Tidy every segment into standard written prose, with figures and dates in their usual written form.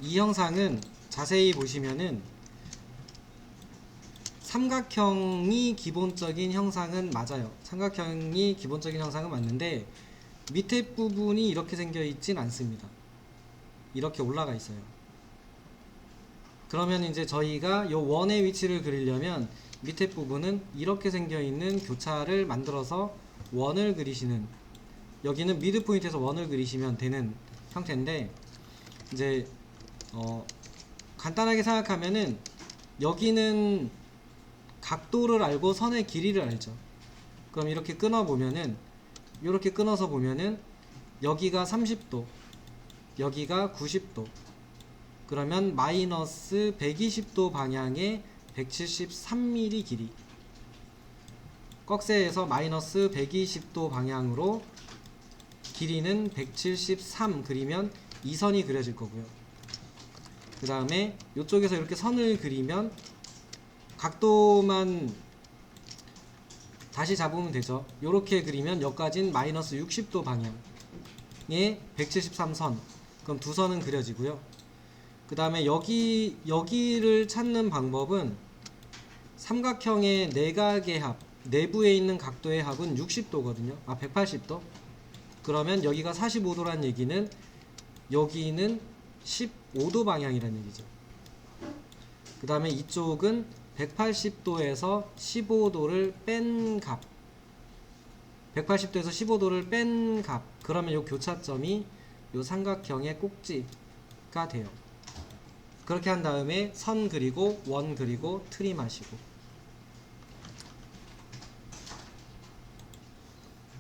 이 형상은 자세히 보시면은 삼각형이 기본적인 형상은 맞아요. 삼각형이 기본적인 형상은 맞는데 밑에 부분이 이렇게 생겨 있진 않습니다. 이렇게 올라가 있어요. 그러면 이제 저희가 요 원의 위치를 그리려면 밑에 부분은 이렇게 생겨 있는 교차를 만들어서 원을 그리시는, 여기는 미드 포인트에서 원을 그리시면 되는 형태인데, 이제 간단하게 생각하면은 여기는 각도를 알고 선의 길이를 알죠. 그럼 이렇게 끊어 보면은, 이렇게 끊어서 보면은 여기가 30도, 여기가 90도, 그러면 마이너스 120도 방향의 173mm 길이, 꺽쇠에서 마이너스 120도 방향으로 길이는 173 그리면 이 선이 그려질 거고요. 그 다음에 이쪽에서 이렇게 선을 그리면 각도만 다시 잡으면 되죠. 이렇게 그리면 여기까지는 마이너스 60도 방향의 173선, 그럼 두 선은 그려지고요. 그 다음에 여기를 찾는 방법은 삼각형의 내각의 합, 내부에 있는 각도의 합은 60도거든요. 180도. 그러면 여기가 45도란 얘기는 여기는 15도 방향이란 얘기죠. 그 다음에 이쪽은 180도에서 15도를 뺀 값, 180도에서 15도를 뺀 값, 그러면 이 교차점이 이 삼각형의 꼭지가 돼요. 그렇게 한 다음에 선 그리고 원 그리고 트림하시고,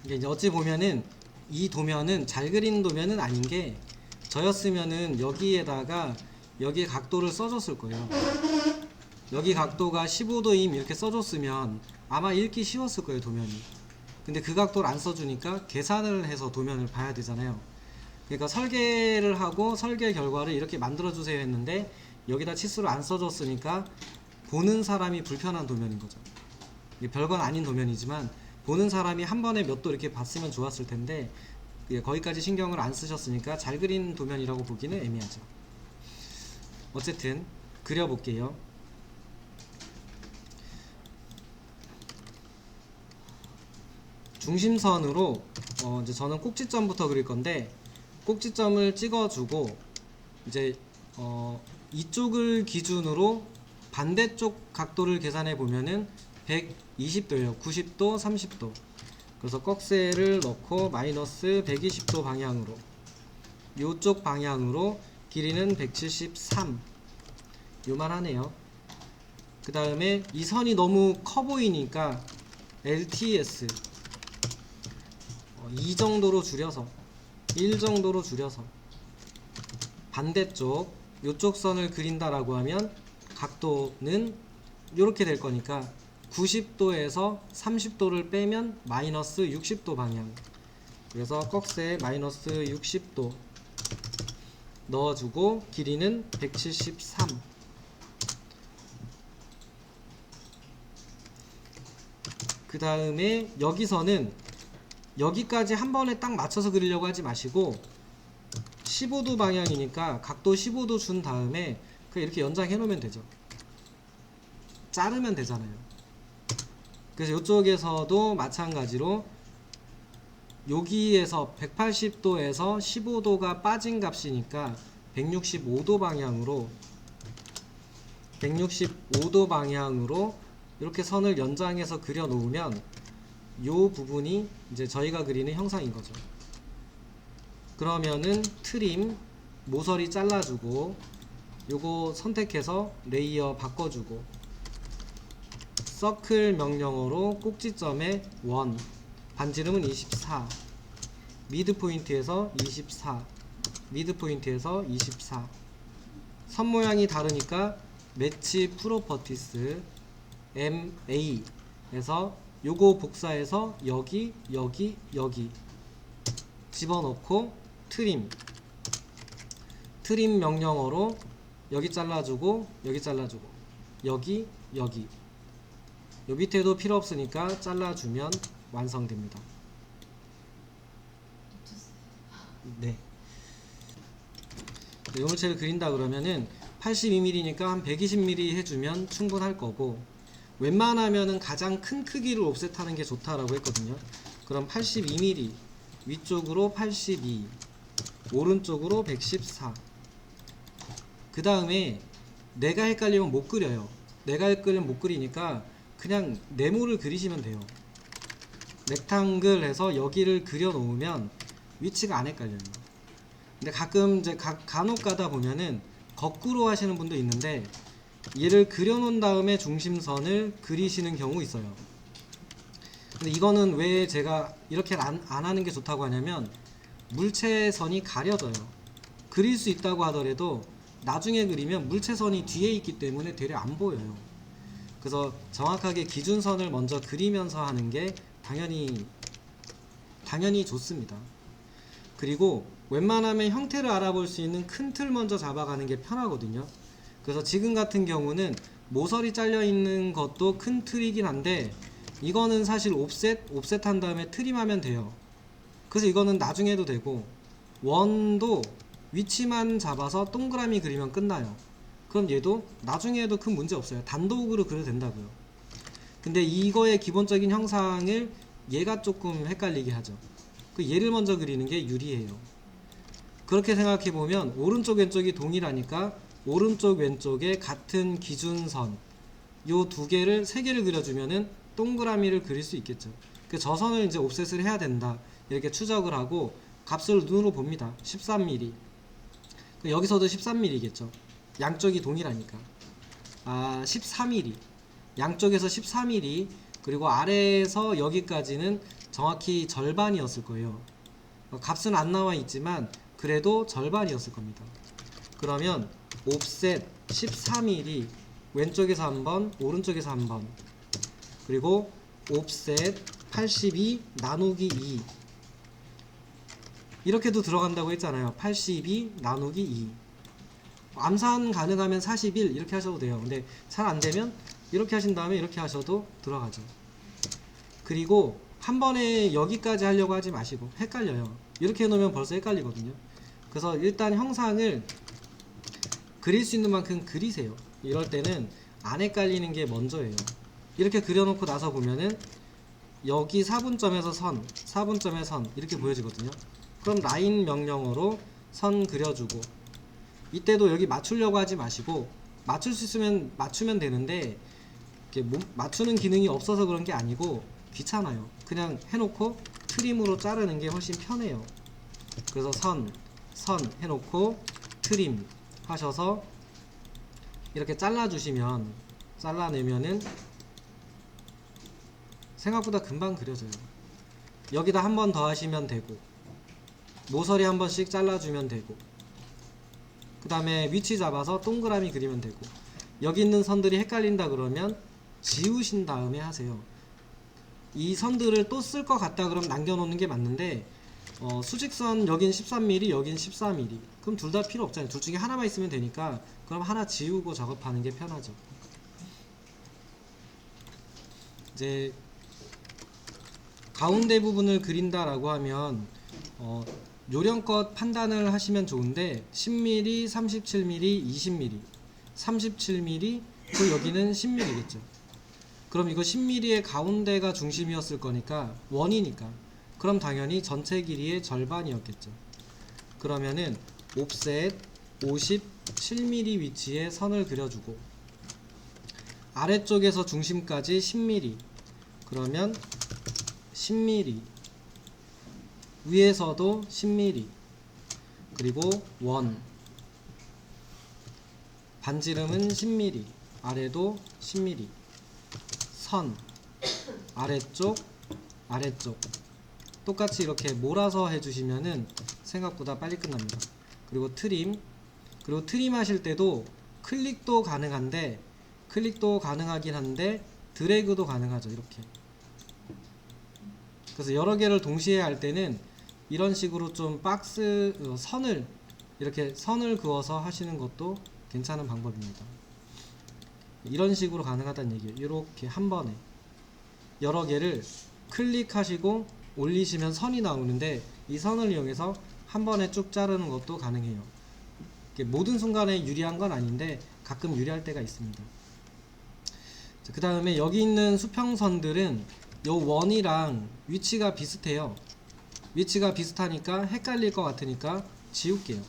이제 어찌 보면은 이 도면은 잘 그린 도면은 아닌 게, 저였으면은 여기에다가 여기 각도를 써줬을 거예요. 여기 각도가 15도임 이렇게 써줬으면 아마 읽기 쉬웠을 거예요, 도면이. 근데 그 각도를 안 써주니까 계산을 해서 도면을 봐야 되잖아요. 그러니까 설계를 하고 설계 결과를 이렇게 만들어주세요 했는데 여기다 치수를 안 써줬으니까 보는 사람이 불편한 도면인 거죠. 별건 아닌 도면이지만 보는 사람이 한 번에 몇 도 이렇게 봤으면 좋았을 텐데 거기까지 신경을 안 쓰셨으니까 잘 그린 도면이라고 보기는 애매하죠. 어쨌든 그려볼게요. 중심선으로 이제 저는 꼭지점부터 그릴 건데, 꼭지점을 찍어주고 이제 이쪽을 기준으로 반대쪽 각도를 계산해 보면은 120도예요. 90도, 30도. 그래서 꺽쇠를 넣고 마이너스 120도 방향으로, 요쪽 방향으로 길이는 173, 요만하네요. 그 다음에 이 선이 너무 커 보이니까 LTS 2 정도로 줄여서, 1 정도로 줄여서 반대쪽 요쪽 선을 그린다라고 하면 각도는 이렇게 될 거니까 90도에서 30도를 빼면 마이너스 60도 방향, 그래서 꺽쇠에 마이너스 60도 넣어주고 길이는 173. 그 다음에 여기서는 여기까지 한 번에 딱 맞춰서 그리려고 하지 마시고 15도 방향이니까 각도 15도 준 다음에 그냥 이렇게 연장해 놓으면 되죠. 자르면 되잖아요. 그래서 이쪽에서도 마찬가지로 여기에서 180도에서 15도가 빠진 값이니까 165도 방향으로, 165도 방향으로 이렇게 선을 연장해서 그려 놓으면 요 부분이 이제 저희가 그리는 형상인 거죠. 그러면은 트림 모서리 잘라주고 요거 선택해서 레이어 바꿔주고 서클 명령어로 꼭지점에 원, 반지름은 24, 미드 포인트에서 24, 미드 포인트에서 24. 선 모양이 다르니까 매치 프로퍼티스 MA에서 요거 복사해서 여기 여기 여기 집어넣고 트림 명령어로 여기 잘라주고 여기 잘라주고 여기 여기, 요 밑에도 필요 없으니까 잘라주면 완성됩니다. 네. 요물체를 그린다 그러면은 82mm니까 한 120mm 해주면 충분할 거고, 웬만하면은 가장 큰 크기를 옵셋하는 게 좋다라고 했거든요. 그럼 82mm, 위쪽으로 82, 오른쪽으로 114. 그 다음에 내가 헷갈리면 못 그려요. 내가 헷갈리면 못 그리니까 그냥 네모를 그리시면 돼요. 렉탕글 해서 여기를 그려 놓으면 위치가 안 헷갈려요. 근데 가끔 이제 간혹 가다 보면은 거꾸로 하시는 분도 있는데, 얘를 그려 놓은 다음에 중심선을 그리시는 경우 있어요. 근데 이거는 왜 제가 이렇게 안 하는 게 좋다고 하냐면, 물체선이 가려져요. 그릴 수 있다고 하더라도 나중에 그리면 물체선이 뒤에 있기 때문에 되려 안 보여요. 그래서 정확하게 기준선을 먼저 그리면서 하는 게 당연히 좋습니다. 그리고 웬만하면 형태를 알아볼 수 있는 큰 틀 먼저 잡아가는 게 편하거든요. 그래서 지금 같은 경우는 모서리 잘려 있는 것도 큰 틀이긴 한데, 이거는 사실 옵셋 한 다음에 트림하면 돼요. 그래서 이거는 나중에 해도 되고, 원도 위치만 잡아서 동그라미 그리면 끝나요. 그럼 얘도 나중에 해도 큰 문제 없어요. 단독으로 그려도 된다고요. 근데 이거의 기본적인 형상을 얘가 조금 헷갈리게 하죠. 그 얘를 먼저 그리는 게 유리해요. 그렇게 생각해 보면 오른쪽 왼쪽이 동일하니까 오른쪽 왼쪽에 같은 기준선, 요 두 개를 세 개를 그려주면은 동그라미를 그릴 수 있겠죠. 그 저 선을 이제 옵셋을 해야 된다, 이렇게 추적을 하고 값을 눈으로 봅니다. 13mm. 여기서도 13mm겠죠. 양쪽이 동일하니까. 14mm. 양쪽에서 14mm. 그리고 아래에서 여기까지는 정확히 절반이었을 거예요. 값은 안 나와 있지만 그래도 절반이었을 겁니다. 그러면 옵셋 13mm, 왼쪽에서 한번, 오른쪽에서 한번, 그리고 옵셋 82 나누기 2, 이렇게도 들어간다고 했잖아요. 82 나누기 2. 암산 가능하면 41 이렇게 하셔도 돼요. 근데 잘 안되면 이렇게 하신 다음에 이렇게 하셔도 들어가죠. 그리고 한 번에 여기까지 하려고 하지 마시고, 헷갈려요. 이렇게 해놓으면 벌써 헷갈리거든요. 그래서 일단 형상을 그릴 수 있는 만큼 그리세요. 이럴 때는 안 헷갈리는 게 먼저예요. 이렇게 그려놓고 나서 보면은 여기 4분점에서 선, 4분점에 선 이렇게 보여지거든요. 그럼 라인 명령어로 선 그려주고, 이때도 여기 맞추려고 하지 마시고, 맞출 수 있으면 맞추면 되는데 맞추는 기능이 없어서 그런 게 아니고 귀찮아요. 그냥 해놓고 트림으로 자르는 게 훨씬 편해요. 그래서 선 해놓고 트림 하셔서 이렇게 잘라내면은 생각보다 금방 그려져요. 여기다 한 번 더 하시면 되고, 모서리 한 번씩 잘라주면 되고, 그 다음에 위치 잡아서 동그라미 그리면 되고, 여기 있는 선들이 헷갈린다 그러면 지우신 다음에 하세요. 이 선들을 또 쓸 것 같다 그럼 남겨놓는 게 맞는데, 수직선 여긴 13mm, 여긴 14mm. 그럼 둘 다 필요 없잖아요. 둘 중에 하나만 있으면 되니까 그럼 하나 지우고 작업하는 게 편하죠. 이제 가운데 부분을 그린다라고 하면 요령껏 판단을 하시면 좋은데, 10mm, 37mm, 20mm, 37mm, 그 여기는 10mm겠죠. 그럼 이거 10mm의 가운데가 중심이었을 거니까, 원이니까, 그럼 당연히 전체 길이의 절반이었겠죠. 그러면은 옵셋 57mm 위치에 선을 그려주고, 아래쪽에서 중심까지 10mm, 그러면 10mm, 위에서도 10mm, 그리고 원, 반지름은 10mm, 아래도 10mm, 선, 아래쪽 똑같이 이렇게 몰아서 해주시면은 생각보다 빨리 끝납니다. 그리고 트림 하실 때도 클릭도 가능하긴 한데 드래그도 가능하죠. 이렇게. 그래서 여러 개를 동시에 할 때는 이런 식으로 좀 선을 그어서 하시는 것도 괜찮은 방법입니다. 이런 식으로 가능하다는 얘기예요. 이렇게 한 번에 여러 개를 클릭하시고 올리시면 선이 나오는데, 이 선을 이용해서 한 번에 쭉 자르는 것도 가능해요. 모든 순간에 유리한 건 아닌데 가끔 유리할 때가 있습니다. 그 다음에 여기 있는 수평선들은 요 원이랑 위치가 비슷해요. 위치가 비슷하니까 헷갈릴 것 같으니까 지울게요.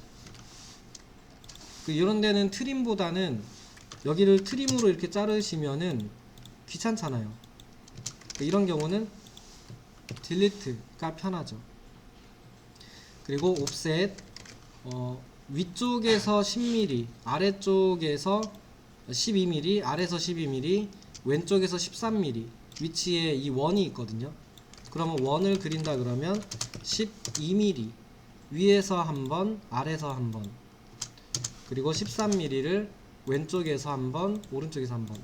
이런 데는 트림보다는 여기를 트림으로 이렇게 자르시면은 귀찮잖아요. 이런 경우는 딜리트가 편하죠. 그리고 옵셋, 위쪽에서 10mm, 아래쪽에서 12mm, 아래에서 12mm, 왼쪽에서 13mm 위치에 이 원이 있거든요. 그러면 원을 그린다 그러면 12mm 위에서 한번, 아래에서 한번, 그리고 13mm를 왼쪽에서 한번, 오른쪽에서 한번.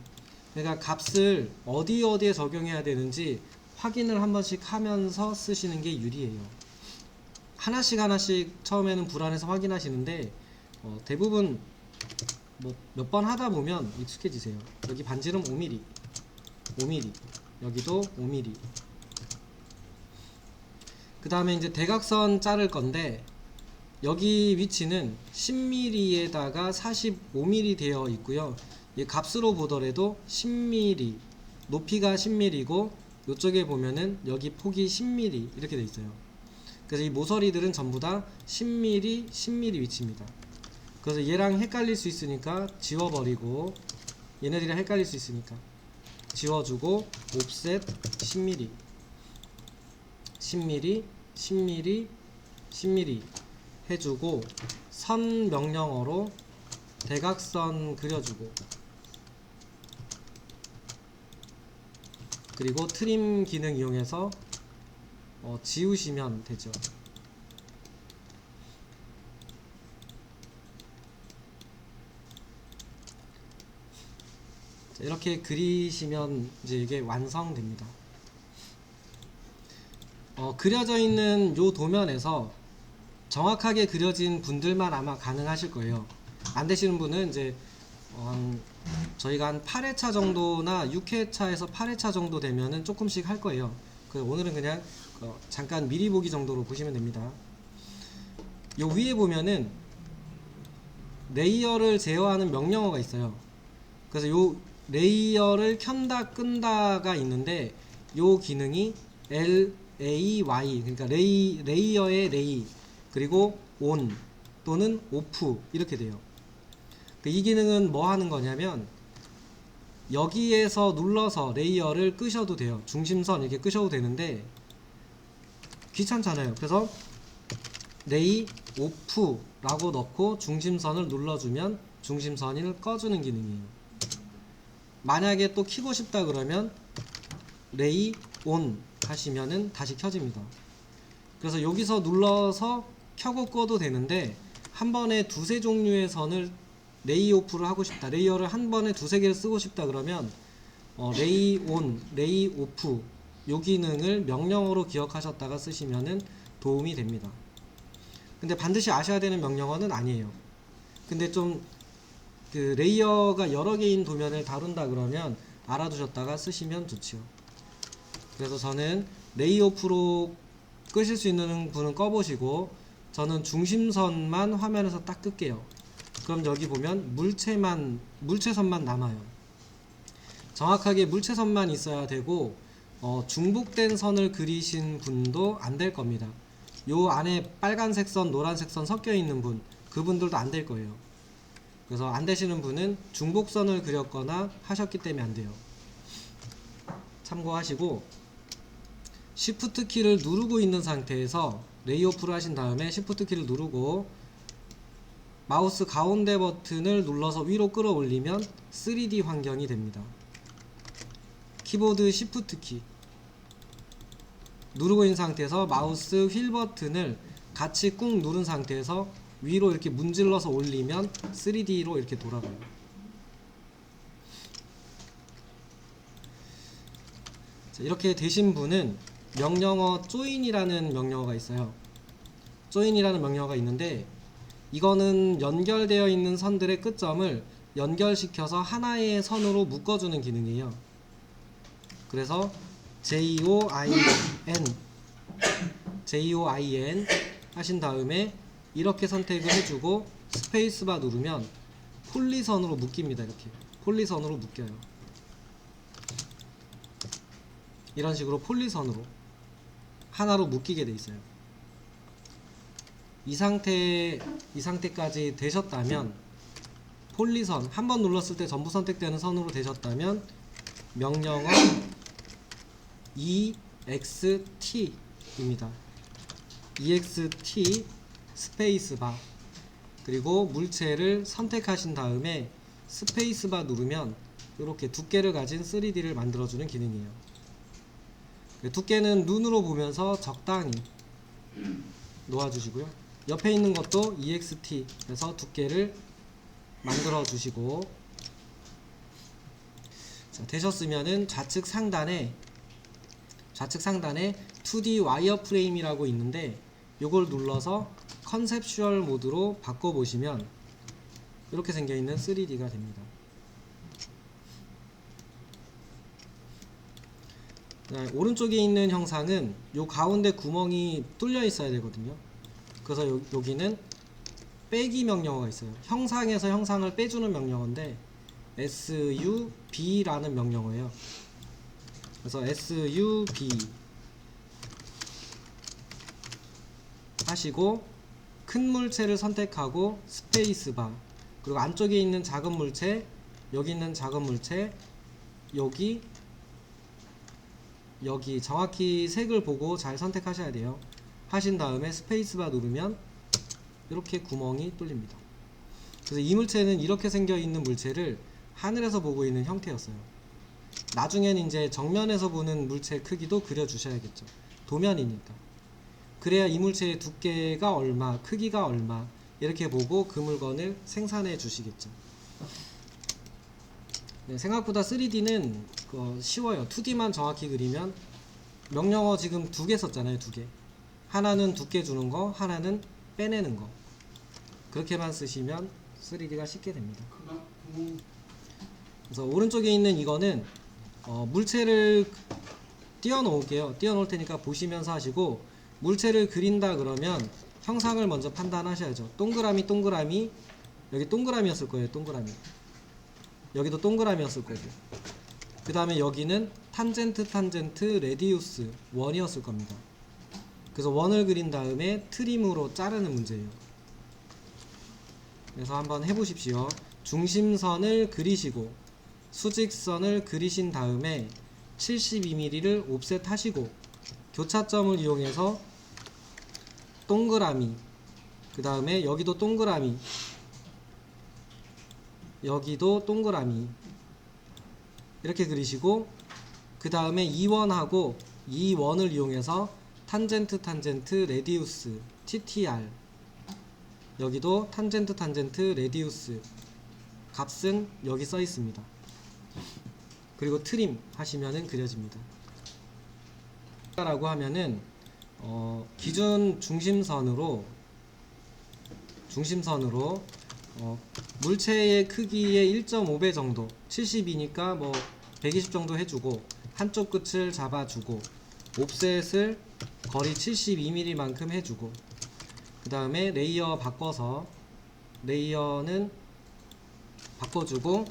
그러니까 값을 어디에 적용해야 되는지 확인을 한 번씩 하면서 쓰시는 게 유리해요. 하나씩 처음에는 불안해서 확인하시는데 대부분 몇 번 하다 보면 익숙해지세요. 여기 반지름 5mm, 5mm, 여기도 5mm. 그 다음에 이제 대각선 자를 건데 여기 위치는 10mm에다가 45mm 되어 있고요. 이 값으로 보더라도 10mm, 높이가 10mm고 이쪽에 보면은 여기 폭이 10mm 이렇게 돼 있어요. 그래서 이 모서리들은 전부 다 10mm, 10mm 위치입니다. 그래서 얘랑 헷갈릴 수 있으니까 지워버리고, 얘네들이랑 헷갈릴 수 있으니까 지워주고, 옵셋 10mm, 10mm, 10mm, 10mm 해주고, 선 명령어로 대각선 그려주고, 그리고 트림 기능 이용해서 지우시면 되죠. 이렇게 그리시면 이제 이게 완성됩니다. 그려져 있는 요 도면에서 정확하게 그려진 분들만 아마 가능하실 거예요. 안 되시는 분은 이제 저희가 한 8회차 정도나 6회차에서 8회차 정도 되면은 조금씩 할 거예요. 오늘은 그냥 잠깐 미리 보기 정도로 보시면 됩니다. 요 위에 보면은 레이어를 제어하는 명령어가 있어요. 그래서 요 레이어를 켠다 끈다가 있는데 요 기능이 LAY, 그러니까 레이어의 레이, 그리고 ON 또는 OFF 이렇게 돼요. 이 기능은 뭐 하는 거냐면 여기에서 눌러서 레이어를 끄셔도 돼요. 중심선 이렇게 끄셔도 되는데 귀찮잖아요. 그래서 레이 오프 라고 넣고 중심선을 눌러주면 중심선을 꺼주는 기능이에요. 만약에 또 켜고 싶다 그러면 레이 온 하시면은 다시 켜집니다. 그래서 여기서 눌러서 켜고 꺼도 되는데 한 번에 두세 종류의 선을 레이 오프를 하고 싶다, 레이어를 한 번에 두세 개를 쓰고 싶다 그러면 레이 온, 레이 오프 요 기능을 명령어로 기억하셨다가 쓰시면은 도움이 됩니다. 근데 반드시 아셔야 되는 명령어는 아니에요. 근데 좀 그 레이어가 여러 개인 도면을 다룬다 그러면 알아두셨다가 쓰시면 좋지요. 그래서 저는 레이 오프로 끄실 수 있는 분은 꺼보시고 저는 중심선만 화면에서 딱 끌게요. 그럼 여기 보면 물체선만 남아요. 정확하게 물체선만 있어야 되고 중복된 선을 그리신 분도 안 될 겁니다. 요 안에 빨간색 선, 노란색 선 섞여 있는 분, 그분들도 안 될 거예요. 그래서 안 되시는 분은 중복선을 그렸거나 하셨기 때문에 안 돼요. 참고하시고 Shift 키를 누르고 있는 상태에서 레이오프를 하신 다음에 Shift 키를 누르고 마우스 가운데 버튼을 눌러서 위로 끌어올리면 3D 환경이 됩니다. 키보드 Shift 키 누르고 있는 상태에서 마우스 휠 버튼을 같이 꾹 누른 상태에서 위로 이렇게 문질러서 올리면 3D로 이렇게 돌아가요. 자, 이렇게 되신 분은 명령어 join이라는 명령어가 있어요. join이라는 명령어가 있는데 이거는 연결되어 있는 선들의 끝점을 연결시켜서 하나의 선으로 묶어주는 기능이에요. 그래서 join 하신 다음에 이렇게 선택을 해주고 스페이스바 누르면 폴리선으로 묶입니다. 이렇게 폴리선으로 묶여요. 이런 식으로 폴리선으로 하나로 묶이게 돼 있어요. 이 상태까지 되셨다면, 폴리선 한 번 눌렀을 때 전부 선택되는 선으로 되셨다면 명령어 EXT입니다. EXT 스페이스바, 그리고 물체를 선택하신 다음에 스페이스바 누르면 이렇게 두께를 가진 3D를 만들어주는 기능이에요. 두께는 눈으로 보면서 적당히 놓아주시고요. 옆에 있는 것도 EXT 해서 두께를 만들어 주시고, 자, 되셨으면은 좌측 상단에 2D 와이어 프레임이라고 있는데 요걸 눌러서 컨셉슈얼 모드로 바꿔보시면 이렇게 생겨있는 3D가 됩니다. 오른쪽에 있는 형상은 요 가운데 구멍이 뚫려 있어야 되거든요. 그래서 여기는 빼기 명령어가 있어요. 형상에서 형상을 빼주는 명령어인데 SUB라는 명령어예요. 그래서 SUB 하시고 큰 물체를 선택하고 스페이스바, 그리고 안쪽에 있는 작은 물체, 여기 있는 작은 물체, 여기 정확히 색을 보고 잘 선택하셔야 돼요. 하신 다음에 스페이스바 누르면 이렇게 구멍이 뚫립니다. 그래서 이 물체는 이렇게 생겨 있는 물체를 하늘에서 보고 있는 형태였어요. 나중엔 이제 정면에서 보는 물체 크기도 그려주셔야겠죠. 도면이니까. 그래야 이 물체의 두께가 얼마, 크기가 얼마 이렇게 보고 그 물건을 생산해 주시겠죠. 네, 생각보다 3D는 쉬워요. 2D만 정확히 그리면, 명령어 지금 2개 썼잖아요. 2개. 하나는 두께 주는 거, 하나는 빼내는 거. 그렇게만 쓰시면 3D가 쉽게 됩니다. 그래서 오른쪽에 있는 이거는 물체를 띄워놓을게요. 띄워놓을 테니까 보시면서 하시고, 물체를 그린다 그러면 형상을 먼저 판단하셔야죠. 동그라미, 여기 동그라미였을 거예요. 동그라미. 여기도 동그라미였을 거고, 그 다음에 여기는 탄젠트, 레디우스, 원이었을 겁니다. 그래서 원을 그린 다음에 트림으로 자르는 문제예요. 그래서 한번 해보십시오. 중심선을 그리시고 수직선을 그리신 다음에 72mm를 옵셋 하시고, 교차점을 이용해서 동그라미, 그 다음에 여기도 동그라미, 여기도 동그라미 이렇게 그리시고, 그 다음에 2원하고 2원을 이용해서 탄젠트, 레디우스, TTR, 여기도 탄젠트, 레디우스 값은 여기 써 있습니다. 그리고 트림 하시면은 그려집니다. 라고 하면은 기준 중심선으로 물체의 크기의 1.5배 정도, 72니까 뭐 120 정도 해주고, 한쪽 끝을 잡아주고, 옵셋을 거리 72mm 만큼 해주고, 그 다음에 레이어 바꿔서 레이어는 바꿔주고,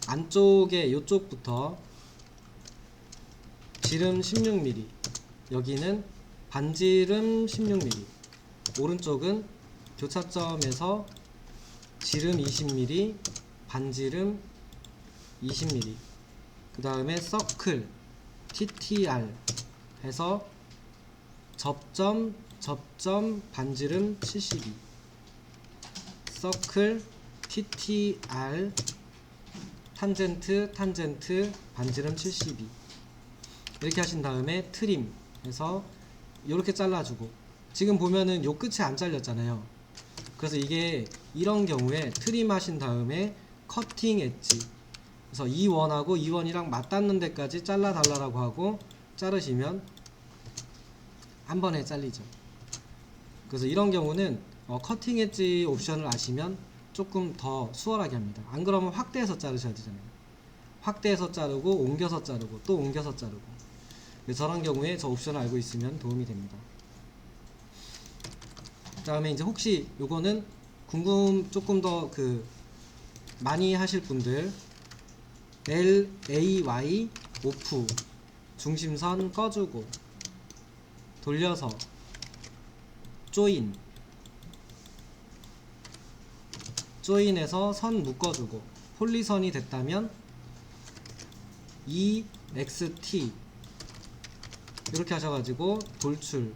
안쪽에 요쪽부터 지름 16mm, 여기는 반지름 16mm, 오른쪽은 교차점에서 지름 20mm, 반지름 20mm, 그 다음에 서클 TTR 해서 접점, 반지름 72, 서클 TTR 탄젠트, 반지름 72 이렇게 하신 다음에 트림 해서 이렇게 잘라주고, 지금 보면은 요 끝이 안 잘렸잖아요. 그래서 이게 이런 경우에 트림 하신 다음에 커팅 엣지, 그래서 2원하고 2원이랑 맞닿는 데까지 잘라 달라고 하고 자르시면 한 번에 잘리죠. 그래서 이런 경우는 커팅 엣지 옵션을 아시면 조금 더 수월하게 합니다. 안 그러면 확대해서 자르셔야 되잖아요. 확대해서 자르고 옮겨서 자르고 또 옮겨서 자르고. 저런 경우에 저 옵션을 알고 있으면 도움이 됩니다. 그 다음에 이제 혹시 요거는 조금 더 많이 하실 분들 LAY 오프 중심선 꺼주고 돌려서 조인에서 선 묶어주고 폴리선이 됐다면 EXT 이렇게 하셔가지고 돌출,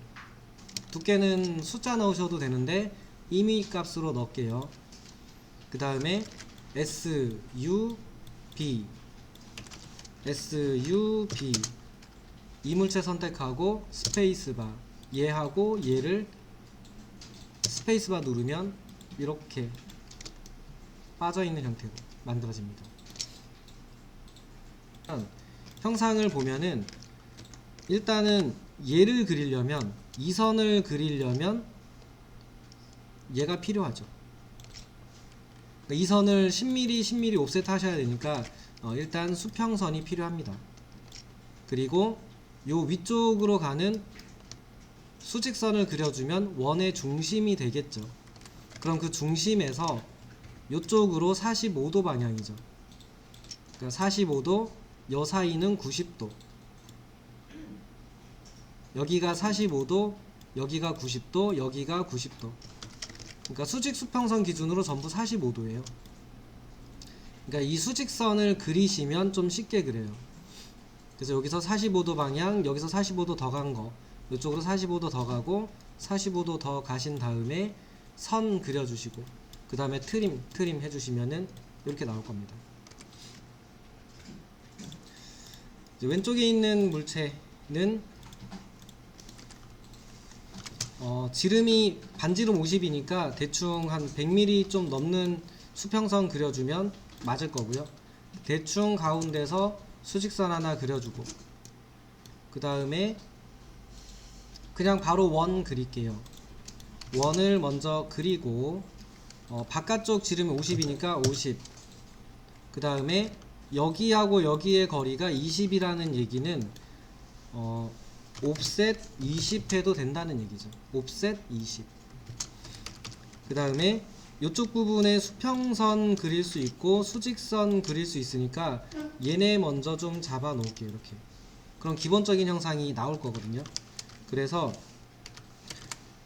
두께는 숫자 넣으셔도 되는데 임의 값으로 넣을게요. 그 다음에 SUB 이물체 선택하고 스페이스바, 얘하고 얘를 스페이스바 누르면 이렇게 빠져있는 형태로 만들어집니다. 형상을 보면은 일단은 얘를 그리려면, 이 선을 그리려면 얘가 필요하죠. 이 선을 10mm 옵셋 하셔야 되니까 일단 수평선이 필요합니다. 그리고 요 위쪽으로 가는 수직선을 그려주면 원의 중심이 되겠죠. 그럼 그 중심에서 요쪽으로 45도 방향이죠. 그러니까 45도, 요 사이는 90도. 여기가 45도, 여기가 90도, 여기가 90도. 그러니까 수직 수평선 기준으로 전부 45도예요. 그러니까 이 수직선을 그리시면 좀 쉽게 그려요. 그래서 여기서 45도 방향, 여기서 45도 더 간 거, 이쪽으로 45도 더 가고 45도 더 가신 다음에 선 그려주시고 그 다음에 트림 해주시면은 이렇게 나올 겁니다. 이제 왼쪽에 있는 물체는 지름이 반지름 50이니까 대충 한 100mm 좀 넘는 수평선 그려주면 맞을 거고요. 대충 가운데서 수직선 하나 그려주고 그 다음에 그냥 바로 원 그릴게요. 원을 먼저 그리고 바깥쪽 지름이 50이니까 50. 그 다음에 여기하고 여기의 거리가 20이라는 얘기는 옵셋 20 해도 된다는 얘기죠. 옵셋 20. 그 다음에 이쪽 부분에 수평선 그릴 수 있고 수직선 그릴 수 있으니까 얘네 먼저 좀 잡아 놓을게요. 이렇게. 그럼 기본적인 형상이 나올 거거든요. 그래서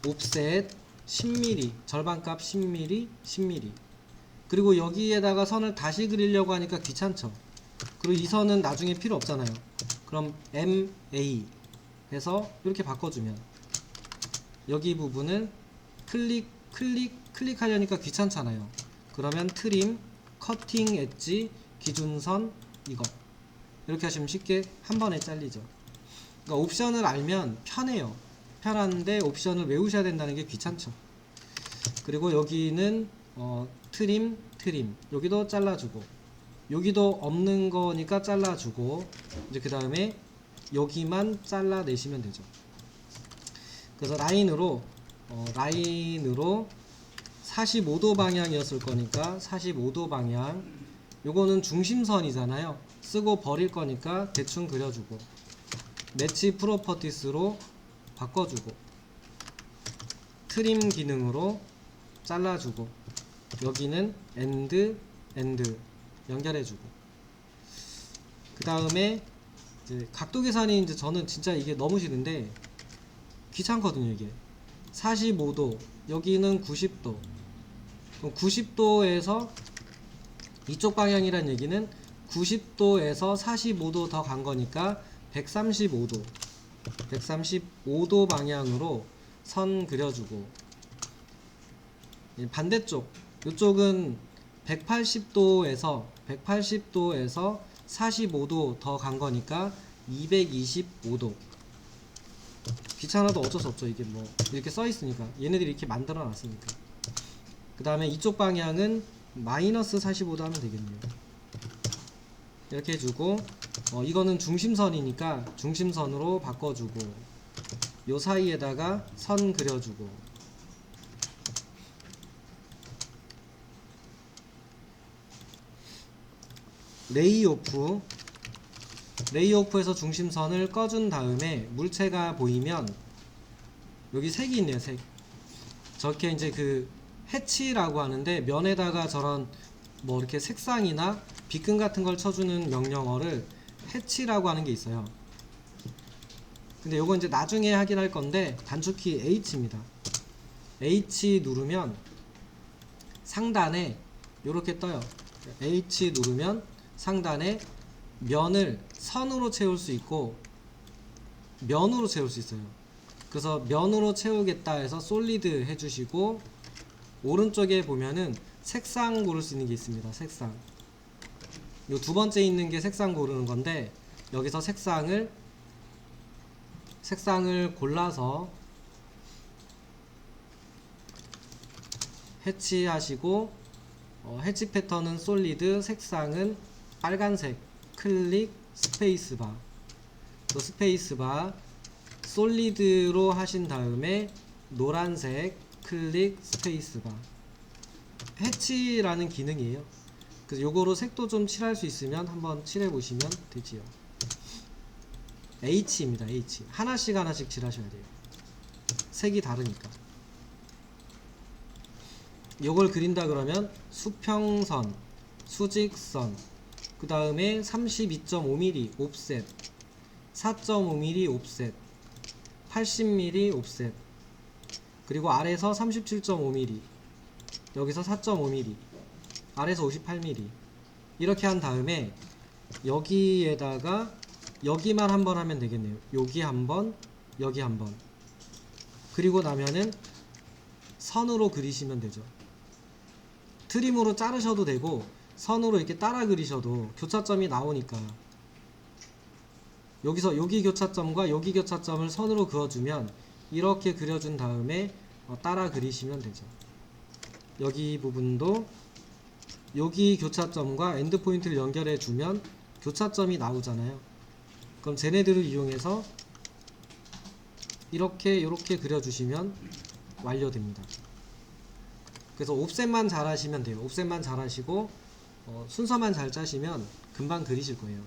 옵셋 10mm, 절반값 10mm, 10mm. 그리고 여기에다가 선을 다시 그리려고 하니까 귀찮죠. 그리고 이 선은 나중에 필요 없잖아요. 그럼 MA 해서 이렇게 바꿔주면 여기 부분을 클릭하려니까 귀찮잖아요. 그러면 트림, 커팅 엣지, 기준선 이거 이렇게 하시면 쉽게 한 번에 잘리죠. 그러니까 옵션을 알면 편해요. 편한데 옵션을 외우셔야 된다는 게 귀찮죠. 그리고 여기는 트림 여기도 잘라주고 여기도 없는 거니까 잘라주고 이제 그 다음에 여기만 잘라내시면 되죠. 그래서 라인으로 45도 방향이었을 거니까 45도 방향, 요거는 중심선이잖아요. 쓰고 버릴 거니까 대충 그려주고 매치 프로퍼티스로 바꿔주고 트림 기능으로 잘라주고 여기는 엔드 연결해주고 그 다음에 이제 각도 계산이 이제 저는 진짜 이게 너무 싫은데 귀찮거든요. 이게 45도 여기는 90도 그럼 90도에서 이쪽 방향이란 얘기는 90도에서 45도 더 간 거니까 135도 방향으로 선 그려주고 반대쪽 이쪽은 180도에서 45도 더 간 거니까 225도. 귀찮아도 어쩔 수 없죠. 이게 뭐 이렇게 써 있으니까 얘네들이 이렇게 만들어 놨으니까. 그 다음에 이쪽 방향은 마이너스 45도 하면 되겠네요. 이렇게 해주고 이거는 중심선이니까 중심선으로 바꿔주고 요 사이에다가 선 그려주고 레이오프에서 중심선을 꺼준 다음에 물체가 보이면 여기 색이 있네요. 색. 저렇게 이제 해치라고 하는데, 면에다가 저런 뭐 이렇게 색상이나 비끈 같은 걸 쳐주는 명령어를 해치라고 하는 게 있어요. 근데 요거 이제 나중에 하긴 할 건데, 단축키 H입니다. H 누르면 상단에 요렇게 떠요. H 누르면 상단에 면을 선으로 채울 수 있고 면으로 채울 수 있어요. 그래서 면으로 채우겠다 해서 솔리드 해주시고, 오른쪽에 보면은 색상 고를 수 있는 게 있습니다. 색상. 요 두 번째 있는 게 색상 고르는 건데, 여기서 색상을 골라서 해치하시고, 해치 패턴은 솔리드, 색상은 빨간색, 클릭, 스페이스바. 또 스페이스바, 솔리드로 하신 다음에 노란색, 클릭, 스페이스바. 해치라는 기능이에요. 그래서 요거로 색도 좀 칠할 수 있으면 한번 칠해 보시면 되지요. H입니다. H. 하나씩 하나씩 칠하셔야 돼요. 색이 다르니까. 요걸 그린다 그러면 수평선, 수직선, 그 다음에 32.5mm 옵셋, 4.5mm 옵셋, 80mm 옵셋, 그리고 아래서 37.5mm, 여기서 4.5mm, 아래서 58mm, 이렇게 한 다음에 여기에다가 여기만 한번 하면 되겠네요. 여기 한번, 여기 한번. 그리고 나면은 선으로 그리시면 되죠. 트림으로 자르셔도 되고 선으로 이렇게 따라 그리셔도 교차점이 나오니까, 여기서 여기 교차점과 여기 교차점을 선으로 그어주면 이렇게 그려준 다음에 따라 그리시면 되죠. 여기 부분도 여기 교차점과 엔드포인트를 연결해 주면 교차점이 나오잖아요. 그럼 쟤네들을 이용해서 이렇게 그려주시면 완료됩니다. 그래서 옵셋만 잘 하시면 돼요. 옵셋만 잘 하시고 순서만 잘 짜시면 금방 그리실 거예요.